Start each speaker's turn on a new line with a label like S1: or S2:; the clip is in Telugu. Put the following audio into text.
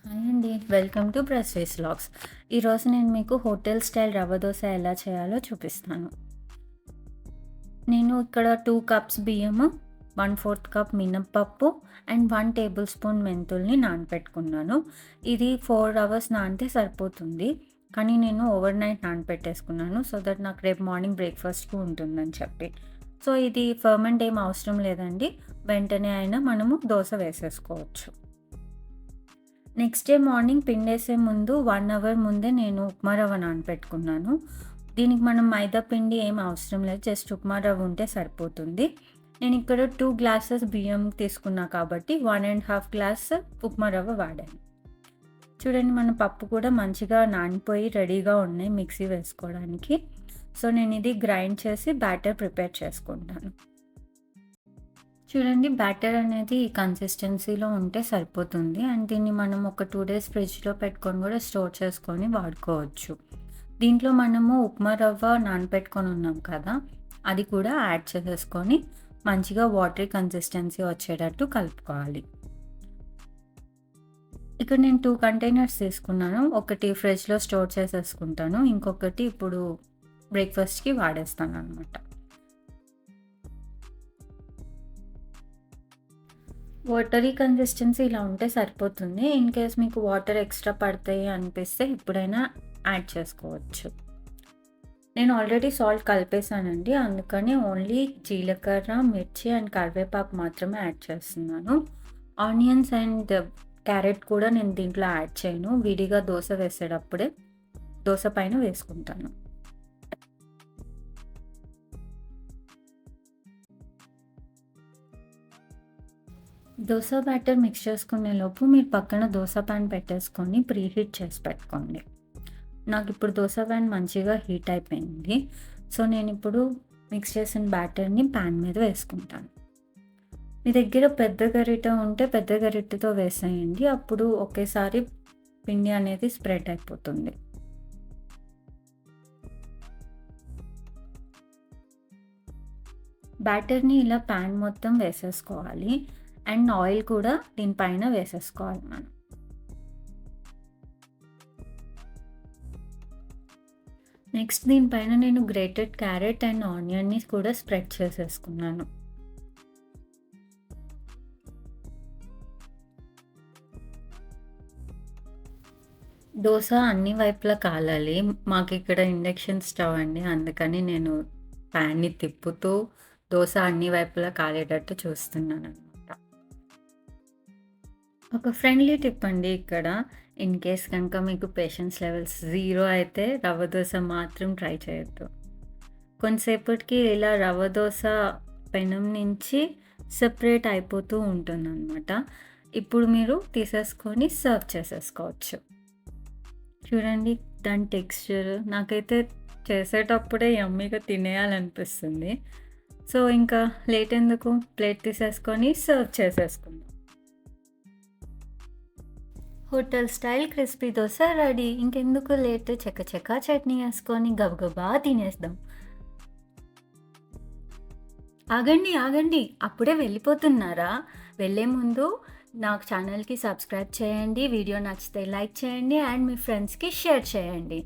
S1: హాయ్ అండి. వెల్కమ్ టు బ్రస్వేస్ వ్లాగ్స్. ఈరోజు నేను మీకు హోటల్ స్టైల్ రవ్వ దోస ఎలా చేయాలో చూపిస్తాను. నేను ఇక్కడ 2 కప్స్ బియ్యము, 1/4 కప్ మినపప్పు అండ్ 1 టేబుల్ స్పూన్ మెంతుల్ని నానపెట్టుకున్నాను. ఇది 4 అవర్స్ నానితే సరిపోతుంది. కానీ నేను ఓవర్ నైట్ నానపెట్టేసుకున్నాను. సో దట్ నాకు రేపు మార్నింగ్ బ్రేక్‌ఫాస్ట్‌కి ఉంటుందని చెప్పి. సో ఇది ఫర్మెంట్ ఏం అవసరం లేదండి. వెంటనే అయినా మనము దోస వేసేసుకోవచ్చు. నెక్స్ట్ డే మార్నింగ్ పిండేసే ముందు 1 అవర్ ముందే నేను ఉప్మా రవ్వ నానపెట్టుకున్నాను. దీనికి మనం మైదా పిండి ఏం అవసరం లేదు. జస్ట్ ఉప్మా రవ్వ ఉంటే సరిపోతుంది. నేను ఇక్కడ 2 గ్లాసెస్ బియ్యం తీసుకున్నా కాబట్టి 1 ½ గ్లాస్ ఉప్మా రవ్వ వాడాను. చూడండి మన పప్పు కూడా మంచిగా నానిపోయి రెడీగా ఉన్నాయి మిక్సీ వేసుకోవడానికి. సో నేను ఇది గ్రైండ్ చేసి బ్యాటర్ ప్రిపేర్ చేసుకుంటాను. చూడండి బ్యాటర్ అనేది ఈ కన్సిస్టెన్సీలో ఉంటే సరిపోతుంది. అండ్ దీన్ని మనం ఒక 2 డేస్ ఫ్రిడ్జ్‌లో పెట్టుకొని కూడా స్టోర్ చేసుకొని వాడుకోవచ్చు. దీంట్లో మనము ఉప్మా రవ్వ నానపెట్టుకొని ఉన్నాం కదా! అది కూడా యాడ్ చేసేసుకొని మంచిగా వాటరీ కన్సిస్టెన్సీ వచ్చేటట్టు కలుపుకోవాలి. ఇక్కడ నేను 2 కంటైనర్స్ తీసుకున్నాను. ఒకటి ఫ్రిడ్జ్‌లో స్టోర్ చేసేసుకుంటాను. ఇంకొకటి ఇప్పుడు బ్రేక్‌ఫాస్ట్‌కి వాడేస్తాననమాట. వాటరీ కన్సిస్టెన్సీ ఇలా ఉంటే సరిపోతుంది. ఇన్ కేస్ మీకు వాటర్ ఎక్స్ట్రా పడతాయి అనిపిస్తే ఎప్పుడైనా యాడ్ చేసుకోవచ్చు. నేను ఆల్రెడీ సాల్ట్ కలిపేసానండి. అందుకని ఓన్లీ జీలకర్ర, మిర్చి అండ్ కరివేపాకు మాత్రమే యాడ్ చేస్తున్నాను. ఆనియన్స్ అండ్ క్యారెట్ కూడా నేను దీంట్లో యాడ్ చేయను. విడిగా దోస వేసేటప్పుడే దోస పైన వేసుకుంటాను. దోస బ్యాటర్ మిక్స్ చేసుకునే లోపు మీరు పక్కన దోస పాన్ పెట్టేసుకొని ప్రీహీట్ చేసి పెట్టుకోండి. నాకు ఇప్పుడు దోస పాన్ మంచిగా హీట్ అయిపోయింది. సో నేను ఇప్పుడు మిక్స్ చేసిన బ్యాటర్ని పాన్ మీద వేసుకుంటాను. మీ దగ్గర పెద్ద గరిటె ఉంటే పెద్ద గరిటెతో వేసేయండి. అప్పుడు ఒకేసారి పిండి అనేది స్ప్రెడ్ అయిపోతుంది. బ్యాటర్ని ఇలా పాన్ మొత్తం వేసేసుకోవాలి. అండ్ ఆయిల్ కూడా దీనిపైన వేసేసుకోవాలి మనం. నెక్స్ట్ దీనిపైన నేను గ్రేటెడ్ క్యారెట్ అండ్ ఆనియన్ని కూడా స్ప్రెడ్ చేసేసుకున్నాను. దోస అన్ని వైపులా కాలాలి. మాకు ఇక్కడ ఇండక్షన్ స్టవ్ అండి. అందుకని నేను ప్యాన్ని తిప్పుతూ దోస అన్ని వైపులా కాలేటట్టు చూస్తున్నాననమాట. ఒక ఫ్రెండ్లీ టిప్ అండి ఇక్కడ. ఇన్ కేస్ కనుక మీకు పేషెన్స్ లెవెల్స్ 0 అయితే రవ్వ దోస మాత్రం ట్రై చేయొద్దు. కొంతసేపటికి ఇలా రవ్వ దోస పెనం నుంచి సెపరేట్ అయిపోతూ ఉంటుందన్నమాట. ఇప్పుడు మీరు తీసేసుకొని సర్వ్ చేసేసుకోవచ్చు. చూడండి దాని టెక్స్చర్ నాకైతే చేసేటప్పుడే యమ్మీగా తినేయాలనిపిస్తుంది. సో ఇంకా లేట్ ఎందుకు, ప్లేట్ తీసేసుకొని సర్వ్ చేసేసుకుందాం. Hotel style crispy dosa ready. ఇంకెందుకు లేట్, చకచకా చట్నీ వేసుకొని గబగబా తినేద్దాం. ఆగండి ఆగండి, అప్పుడే వెళ్ళిపోతున్నారా? వెళ్ళే ముందు నాకు ఛానల్కి సబ్స్క్రైబ్ చేయండి. వీడియో నచ్చితే లైక్ చేయండి అండ్ మీ ఫ్రెండ్స్కి షేర్ చేయండి.